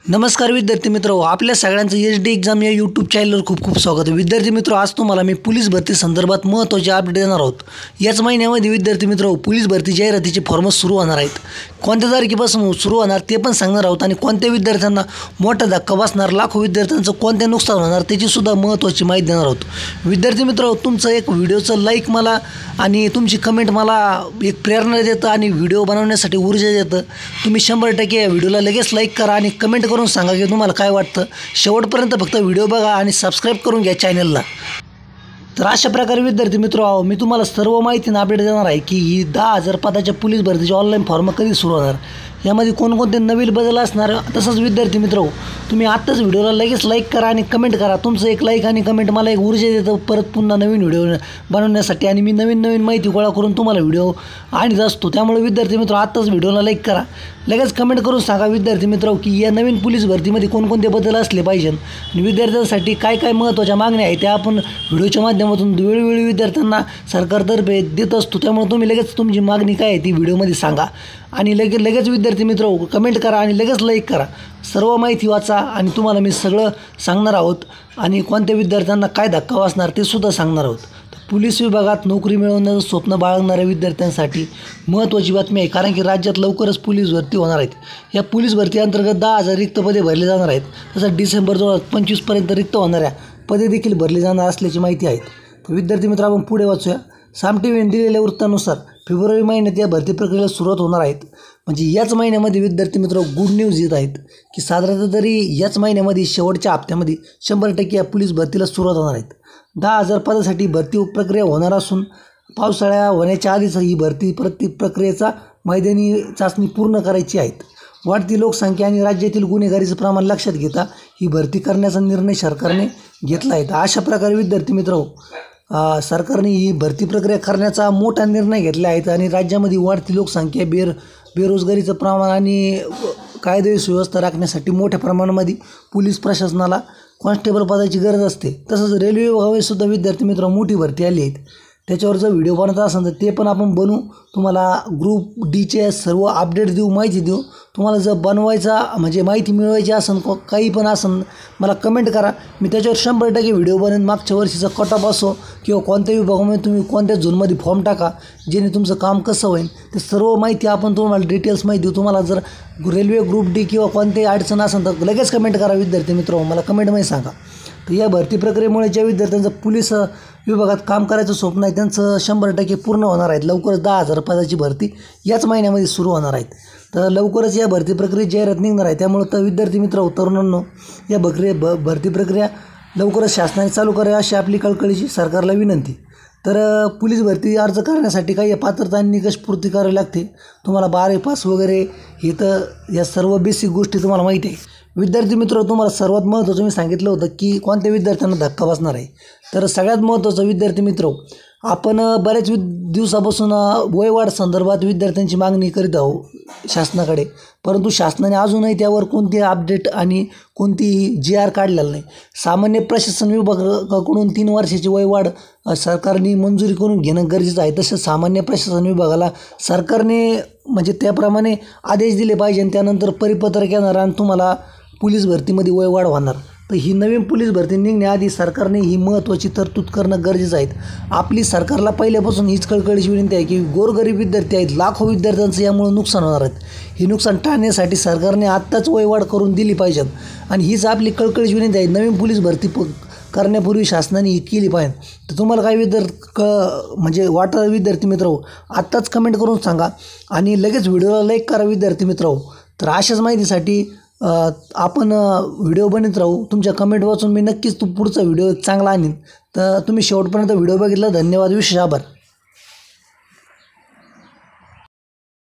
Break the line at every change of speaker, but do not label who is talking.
नमस्कार विद्यार्थी मित्र, आपल्या सगळ्यांचं HD एक्झाम या यूट्यूब चॅनलवर खूप खूप स्वागत आहे। विद्यार्थी मित्र, आज तुम्हाला मी पोलीस भरती संदर्भात महत्त्वाचे अपडेट देणार आहोत। याच महिन्यामध्ये विद्यार्थी मित्र पोलीस भरती जाहिरातीचे फॉर्म सुरू होणार आहेत। कोणत्या तारखेपासून सुरू होणार ते पण सांगणार आहोत आणि कोणत्या विद्यार्थ्यांना मोठा धक्का बसणार, लाखो विद्यार्थ्यांचं कोणत्या नुकसान होणार त्याची सुद्धा महत्त्वाची माहिती देणार आहोत। विद्यार्थी मित्र, तुमचं एक व्हिडिओचं लाईक मला आणि तुमची कमेंट मला एक प्रेरणा देतं आणि व्हिडिओ बनवण्यासाठी ऊर्जा देतं। तुम्ही 100% या व्हिडिओला लगेच लाईक करा आणि कमेंट करून सांगा की तुम्हाला काय वाटतं। शेवटपर्यंत फक्त व्हिडिओ बघा आणि सबस्क्राईब करून घ्या चॅनलला। तर अशा प्रकारे विद्यार्थी मित्र, मी तुम्हाला सर्व माहिती अपडेट देणार आहे की ही 10,000 पदाच्या पोलीस भरतीचे ऑनलाईन फॉर्म कधी सुरू होणार, यामध्ये कोणकोणते नवीन बदल असणार। तसंच विद्यार्थी मित्र, तुम्ही आत्ताच व्हिडिओला लगेच लाईक करा आणि कमेंट करा। तुमचं एक लाईक आणि कमेंट मला एक ऊर्जा देतं परत पुन्हा नवीन व्हिडिओ बनवण्यासाठी आणि मी नवीन माहिती गोळा करून तुम्हाला व्हिडिओ आणत असतो। त्यामुळे विद्यार्थी मित्र, आत्ताच व्हिडिओला लाईक करा, लगेच कमेंट करून सांगा विद्यार्थी मित्र की या नवीन पोलीस भरतीमध्ये कोणकोणते बदल असले पाहिजे आणि विद्यार्थ्यांसाठी काय काय महत्त्वाच्या मागण्या आहेत त्या आपण व्हिडिओच्या माध्यमातून वेळोवेळी विद्यार्थ्यांना सरकारतर्फे देत असतो। त्यामुळे तुम्ही लगेच तुमची मागणी काय आहे ती व्हिडिओमध्ये सांगा आणि लगेच विद्यार्थी मित्र कमेंट करा आणि लगेच लाईक करा। सर्व माहिती वाचा आणि तुम्हाला मी सगळं सांगणार आहोत आणि कोणत्या विद्यार्थ्यांना काय धक्का बसणार ते सुद्धा सांगणार आहोत। पोलीस विभागात नोकरी मिळवण्याचं स्वप्न बाळगणाऱ्या विद्यार्थ्यांसाठी महत्त्वाची बातमी आहे, कारण की राज्यात लवकरच पोलीस भरती होणार आहेत। या पोलीस भरती अंतर्गत 10,000 रिक्त पदे भरली जाणार आहेत। तसंच डिसेंबर 2025पर्यंत रिक्त होणाऱ्या पदे देखील भरली जाणार असल्याची माहिती आहे। तर विद्यार्थी मित्र, आपण पुढे वाचूया। साम टीव्हीने दिलेल्या वृत्तानुसार फेब्रुवारी महिन्यात या भरती प्रक्रियेला सुरुवात होणार आहेत। म्हणजे याच महिन्यामध्ये विद्यार्थी मित्र गुड न्यूज येत आहेत की साधारणतः तरी याच महिन्यामध्ये शेवटच्या हप्त्यामध्ये 100% या पोलीस भरतीला सुरुवात होणार आहेत। 10,000 पदासाठी भरती प्रक्रिया होणार असून पावसाळ्या होण्याच्या आधीच ही भरती प्रक्रियेचा मैदानी चाचणी पूर्ण करायची आहेत। वाढती लोकसंख्या आणि राज्यातील गुन्हेगारीचं प्रमाण लक्षात घेता ही भरती करण्याचा निर्णय सरकारने घेतला आहे। अशा प्रकारे विद्यार्थी मित्र, सरकारने ही भरती प्रक्रिया करण्याचा मोठा निर्णय घेतला आहे आणि राज्यामध्ये वाढती लोकसंख्या, बेरोजगारीचं प्रमाण आणि कायदे सुव्यवस्था राखण्यासाठी मोठ्या प्रमाणामध्ये पोलीस प्रशासनाला कॉन्स्टेबल पदाची गरज असते। तसंच रेल्वे विभागामध्ये सुद्धा विद्यार्थी मित्र मोठी भरती आली आहेत। त्याच्यावर जर व्हिडिओ बनवत असेल तर ते पण आपण बनवू, तुम्हाला ग्रुप डीचे सर्व अपडेट देऊ, माहिती देऊ। तुम्हाला जर बनवायचा म्हणजे माहिती मिळवायची असेल, काही पण असेल मला कमेंट करा, मी त्याच्यावर 100% व्हिडिओ बनवेन। मागच्या वर्षीचा कट ऑफ असो किंवा कोणत्या विभागामध्ये तुम्ही कोणत्या झोनमध्ये फॉर्म टाका, जेणे तुमचं काम कसं होईल ते सर्व माहिती आपण तुम्हाला डिटेल्स माहिती देऊ। तुम्हाला जर रेल्वे ग्रुप डी किंवा कोणतेही अडचण असेल तर लगेच कमेंट करा विद्यार्थी मित्र, मला कमेंटमध्ये सांगा। तर या भरती प्रक्रियेमुळे ज्या विद्यार्थ्यांचं पोलीस विभागात काम करायचं स्वप्न आहे त्यांचं 100% पूर्ण होणार आहेत। लवकरच 10,000 पदाची भरती याच महिन्यामध्ये सुरू होणार आहेत। तर लवकरच या भरती प्रक्रियेत जाहिरात निघणार आहे। त्यामुळे तर विद्यार्थी मित्र, तरुणांनो, या भरती प्रक्रिया लवकरच शासनाने चालू करावी अशी आपली कळकळीची सरकारला विनंती। तर पोलीस भरती अर्ज करण्यासाठी काही पात्रता आणि निकष पूर्ती करावी लागते। तुम्हाला 12वी पास वगैरे हे तर या सर्व बेसिक गोष्टी तुम्हाला माहिती आहे। विद्यार्थी मित्र, तुम्हाला सर्वात महत्त्वाचं मी सांगितलं होतं की कोणत्या विद्यार्थ्यांना धक्का बसणार आहे। तर सगळ्यात महत्त्वाचं विद्यार्थी मित्र, आपण बऱ्याच दिवसापासून वयवाढ संदर्भात विद्यार्थ्यांची मागणी करीत आहोत शासनाकडे, परंतु शासनाने अजूनही त्यावर कोणती अपडेट आणि कोणती GR काढलेला नाही। सामान्य प्रशासन विभागाकडून 3 वर्षाची वयवाढ सरकारने मंजुरी करून घेणं गरजेचं आहे। तसंच सामान्य प्रशासन विभागाला सरकारने म्हणजे त्याप्रमाणे आदेश दिले पाहिजे आणि त्यानंतर परिपत्रक येणार आणि तुम्हाला पोलीस भरतीमध्ये वयवाढ होणार। तर ही नवीन पोलीस भरती निघण्याआधी सरकारने ही महत्त्वाची तरतूद करणं गरजेचं आहे। आपली सरकारला पहिल्यापासून हीच कळकळीची विनंती आहे की गोरगरीब विद्यार्थी आहेत, लाखो विद्यार्थ्यांचं यामुळे नुकसान होणार आहेत। ही नुकसान टाळण्यासाठी सरकारने आत्ताच वयवाढ करून दिली पाहिजे आणि हीच आपली कळकळीची विनंती आहे। नवीन पोलीस भरती करण्यापूर्वी शासनाने ही केली पाहिजे। तर तुम्हाला काय म्हणजे वाटतं विद्यार्थी मित्र, आत्ताच कमेंट करून सांगा आणि लगेच व्हिडिओला लाईक करा विद्यार्थी मित्र। तर अशाच माहितीसाठी आपण व्हिडिओ बनवत राहू। तुमच्या कमेंट वाचून मी नक्कीच पुढचा व्हिडिओ चांगला आणीन। तर तुम्ही शेवटपर्यंत व्हिडिओ बघितला, धन्यवाद, विशेष आभार।